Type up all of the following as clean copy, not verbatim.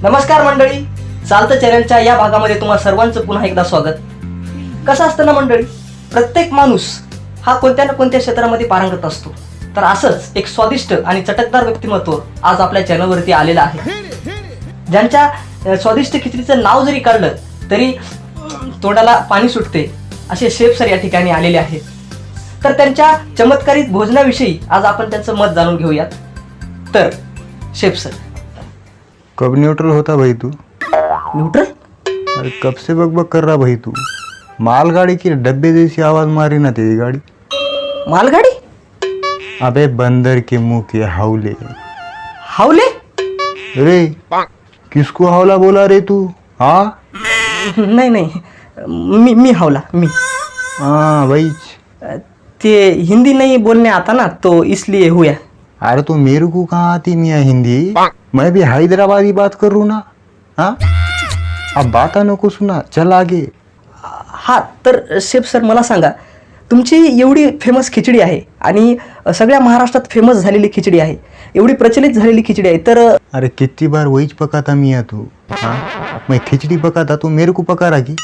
नमस्कार मंडळी, चालतं चॅनलच्या या भागामध्ये तुम्हा सर्वांचं पुन्हा एकदा स्वागत. कसं असतं ना मंडळी, प्रत्येक माणूस हा कोणत्या ना कोणत्या क्षेत्रामध्ये पारंगत असतो. तर असंच एक स्वादिष्ट आणि चटकदार व्यक्तिमत्व आज आपल्या चॅनलवरती आलेलं आहे. ज्यांच्या स्वादिष्ट खिचडीचं नाव जरी काढलं तरी तोंडाला पाणी सुटते असे शेफ सर या ठिकाणी आलेले आहेत. तर त्यांच्या चमत्कारिक भोजनाविषयी आज आपण त्यांचं मत जाणून घेऊयात. तर शेफ सर, कब न्यूट्रल होता भाई तू? न्यूट्रल? अरे कब से बकबक कर रहा भाई तू? मालगाड़ी की डब्बे जैसी आवाज मारी ना तेरी गाड़ी. मालगाडी? अबे बंदर के मुंह के हावले. हावले? रे किसको हावला बोला रे तू? हाँ नाही नाही, मी हावला. मी हाँ भाई. ते हिंदी नहीं बोलने आता ना, तो इसलिए हुआ. अरे तो मेरे को कहाँ आती मियाँ हिंदी? मैं भी हैदराबादी बात कर रू ना. हाँ अब बाता नको सुना, चल आगे. हा, तर शेफ सर मला सांगा, तुमची एवढी फेमस खिचडी आहे आणि सगळ्या महाराष्ट्रात फेमस झालेली खिचडी आहे, एवढी प्रचलित झालेली खिचडी आहे, तर अरे कितनी बार वही पकाता मियाँ तू? हाँ मैं खिचड़ी पकाता, तू मेरे को पका रहा की?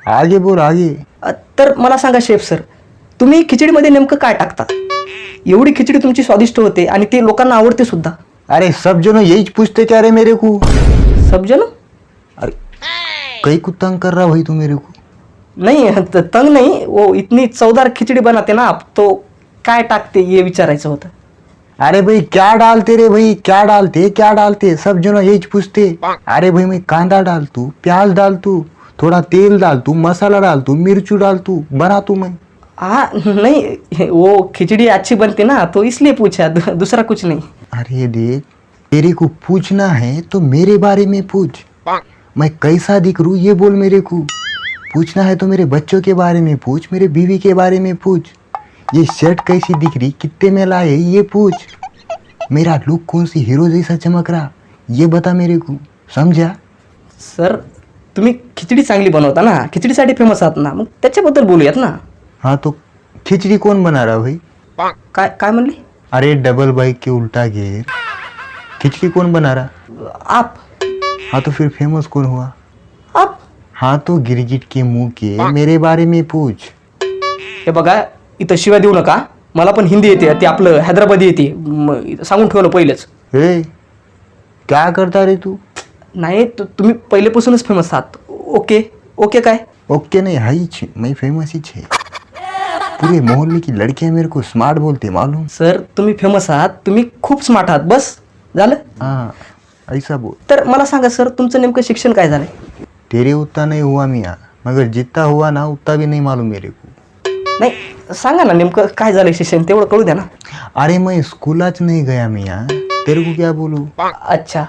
आगे बोल आगे. तर मला सांगा शेफ सर, तुम्ही खिचडीमध्ये नेमकं काय टाकता? एवढी खिचडी तुमची स्वादिष्ट होते आणि ते लोकांना आवडते सुद्धा. अरे सब जनो यही पूछते क्या रे मेरे को? सब जन? अरे कई को तंग कर रहा भाई तू मेरे को? नहीं, तंग नहीं, वो इतनी चवदार खिचडी बनाते ना आप, तो काय टाकते ये विचारायचं होतं. अरे भाई क्या डालते रे भाई, क्या डालते सब जनो यही पूछते. अरे भाई मैं कांदा डालतू, प्याज डालतू, थोड़ा तेल डालतू, मसाला डालतू, मिर्चू डालतू, बनातू मैं. हाँ नहीं, वो खिचड़ी अच्छी बनती ना, तो इसलिए पूछा, दूसरा कुछ नहीं. अरे देख, तेरे को पूछना है तो मेरे बारे में पूछ. मैं कैसा दिख रू ये बोल मेरे को. पूछना है तो मेरे बच्चों के बारे में पूछ, मेरे बीवी के बारे में पूछ. ये शर्ट कैसी दिख रही, कितने में लाए ये पूछ. मेरा लुक कौन सी हीरो जैसा चमक रहा ये बता मेरे को, समझा? सर, तुम्ही खिचडी चांगली बनवता ना, खिचडीसाठी फेमस आहात ना, मग त्याच्याबद्दल बोलूयात ना. हाँ तो खिचड़ी कौन बना रहा भाई? काय काय म्हणले? अरे डबल बाइक के उल्टा गेर, खिचड़ी कौन बना रहा? आप. हाँ तो फिर फेमस कौन हुआ? आप. हाँ तो गिरगिट के मुंह के मेरे बारे में पूछ. हे बघा, इथं शिवाय देऊ नका, मला पण हिंदी येते, ते आपलं हैदराबादी येते, सांगून ठेवलं पहिलेच. ए क्या करता रे तू? नाही, तुम्ही पहिलेपासूनच फेमस आहात. Okay okay. काय ओके नहीं हाई छे, मैं फेमस ही छे. पूरे मोहल्ले की लड़कियां मेरे को स्मार्ट बोलते मालूम. सर, तुम्ही फेमस आहात, तुम्ही खूप स्मार्ट आहात, बस झालं. हाँ ऐसा बोल. तर मला सांगा सर, तुमचं नेमकं शिक्षण काय झालंय? तेरे उतना नहीं हुआ मियाँ, मगर जितना हुआ ना उतना भी नहीं मालूम मेरे को. नाही, सांगा ना नेमकं काय झालंय शिक्षण, तेवढं कळू द्या ना. अरे मैं स्कूलाच नहीं गया मियाँ, तेरे को क्या बोलूं. अच्छा,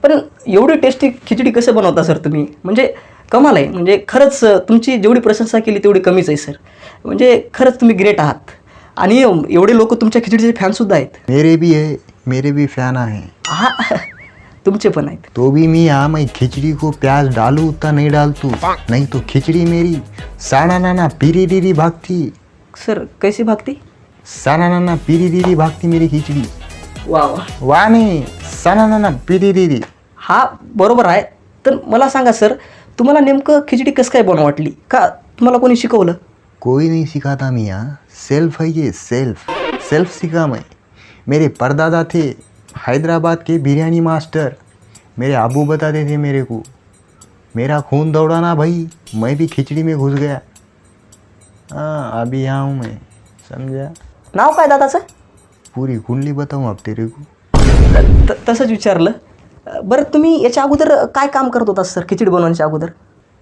पण एवढी टेस्टी खिचडी कसं बनवता सर तुम्ही? म्हणजे कमाल आहे, म्हणजे खरंच तुमची जेवढी प्रशंसा केली तेवढी कमीच आहे सर. म्हणजे खरंच तुम्ही ग्रेट आहात आणि एवढे लोक तुमच्या खिचडीचे फॅनसुद्धा आहेत. मेरे भी फैन है. हा, तुमचे पण आहेत. तो भी मियाँ मैं खिचड़ी को प्याज डालू उतना नहीं डालतू, नहीं तो खिचड़ी मेरी साना नाना पीरी दीदी भागती. सर कैसी भागती? साना नाना पीरी दीदी भागती मेरी खिचड़ी. वा वा. वाह नहीं, साना नाना पीरी दीदी. हा बरोबर आहे. तर मला सांगा सर, तुम्हाला नेमकं खिचडी कसं काय बनवा वाटली, का तुम्हाला कोणी शिकवलं? कोई नहीं सिखाता मियाँ, सेल्फ है ये, सेल्फ सीखा मैं. मेरे परदादा थे हैदराबाद के बिरयानी मास्टर. मेरे अबू बताते थे मेरे को. मेरा खून दौड़ा ना भाई, मैं भी खिचड़ी में घुस गया. हाँ अभी यहाँ हूँ मैं, समझा? नाव काय दादाचं? पूरी कुंडली बताऊँ अब तेरे को. तसंच विचारलं. बरं, तुम्ही याच्या अगोदर काय काम करत होता सर, खिचडी बनवण्याच्या अगोदर?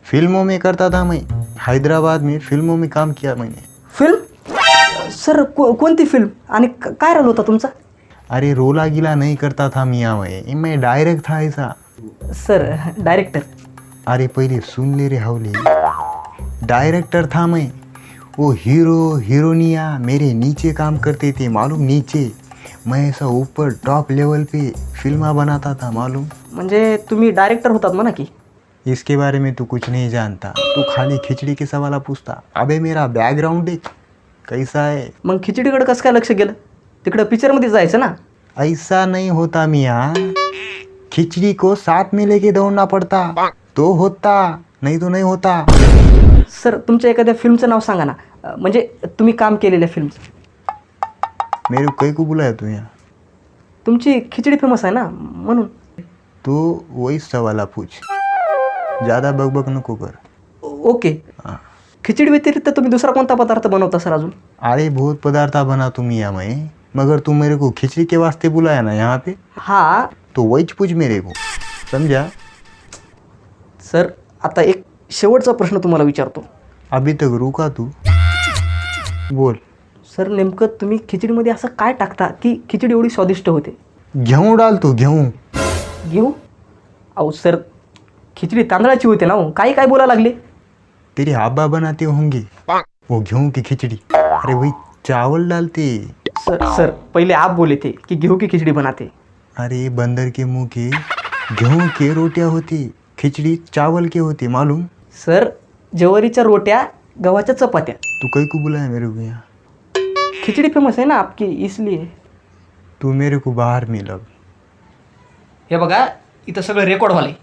फिल्मों में करता था मैं, हैदराबाद में फिल्मों में काम किया मैंने. फिल्म? सर कोणती फिल्म आणि काय रोल होता तुमचा? अरे रोला गिला नहीं करता था मियाँ, मैं डायरेक्ट था ऐसा. Sir director? अरे पहले सुन ले रे हावले, डायरेक्टर था मैं. वो हीरो हीरोनिया मेरे नीचे काम करते थे मालूम, नीचे. मैं ऐसा ऊपर टॉप लेवल पे फिल्मा बनाता था मालूम. म्हणजे तुम्ही डायरेक्टर होतात म्हणा की. इसके बारे में तू कुछ नहीं जानता, तू खाली खिचड़ी के सवाल पूछता. अबे मेरा बैकग्राउंड देख कैसा है. मग खिचडीकडे कसं काय लक्ष गेलं? तिकडं पिक्चरमध्ये जायचं ना. ऐसा नहीं होता मियाँ, खिचड़ी को साथ में लेके दौड़ना पड़ता तो होता, नहीं तो नहीं होता. सर तुमच्या एखाद्या फिल्मचं नाव सांगा ना, म्हणजे तुम्ही काम केलेल्या फिल्मचं. मेरे को कई को बुलाया तू यहाँ? तुमची खिचडी फेमस आहे ना म्हणून. तो वही सवाला पूछ, ज़्यादा बकबक नको कर. ओके. हाँ. खिचडी व्यतिरिक्त तुम्ही दुसरा कोणता पदार्थ बनवता सर अजून? अरे बहुत पदार्थ बना तुम यहाँ में, मगर तुम मेरे को खिचड़ी के वास्ते बुलाया ना यहाँ पे, हा तो वही पूछ मेरे को, समझा? सर आता एक शेवटचा प्रश्न तुम्हाला विचारतो. अभी तक रुका तू, बोल. सर नेमकं तुम्ही खिचडीमध्ये असं काय टाकता की खिचडी एवढी स्वादिष्ट होते? गेहूँ डाल तू, गेहूँ. घेऊ? अहो सर खिचडी तांदळाची होते ना हो, काही काय बोला लागले? तेरे आबा बनाते होंगे वो गेहूँ की खिचड़ी. अरे वही चावल डालते. सर पहले आप बोले थे कि गेहूं की खिचड़ी बनाते. अरे बंदर के मुंह के गेहूँ के रोटियां होती, खिचड़ी चावल के होती, मालूम? सर ज्वारीच्या रोट्या, गव्हाच्या चपात्या. तू कई को बुलाया मेरे को यहाँ? खिचड़ी फेमस है ना आपकी इसलिए. तू मेरे को बाहर मिल अब. हे बघा इथं सगळं रेकॉर्ड व्हालंय.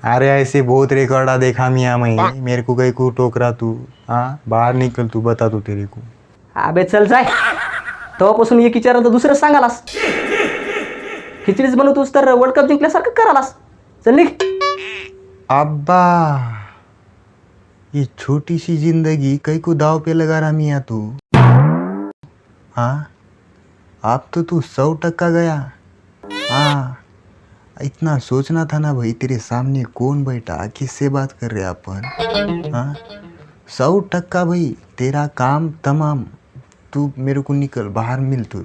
अरे ऐसे बहुत रिकॉर्डा देखा मियाँ मैं, मेरे को कई को टोक रहा तू. हाँ बाहर निकल तू, बता तू तेरे को. अबे चल जाय. तेव्हापासून एक विचार तर दुसरं सांगालास. खिचडीच बनवतोस तर वर्ल्ड कप जिंकल्यासारखं करालास. चल निघ. अब्बा ये छोटी सी जिंदगी कई को दाव पे लगा रहा मियाँ तू. हाँ अब तो तू 100% गया. हाँ इतना सोचना था ना भाई, तेरे सामने कौन बैठा, किससे बात कर रहे अपन. हाँ 100% भाई, तेरा काम तमाम. तू मेरे को निकल, बाहर मिल तू.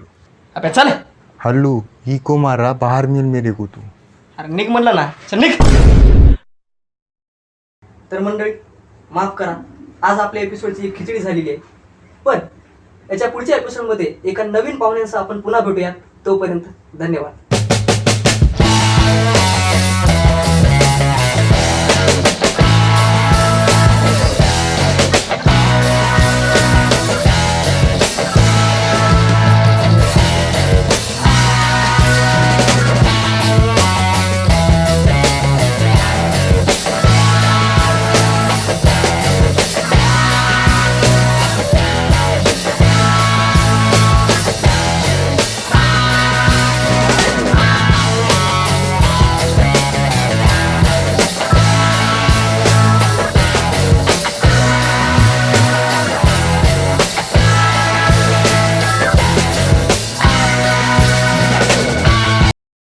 अबे चल. हल्लू ही को मार रहा, बाहर मिल मेरे को तू. अरे निघ म्हणलं ना, चल निघ. तर मंडळी माफ करा, आज आपल्या एपिसोडची एक खिचडी झालेली आहे. पण याच्या पुढच्या एपिसोडमध्ये एका नवीन पाहुण्यांसह आपण पुन्हा भेटूयात. तोपर्यंत धन्यवाद.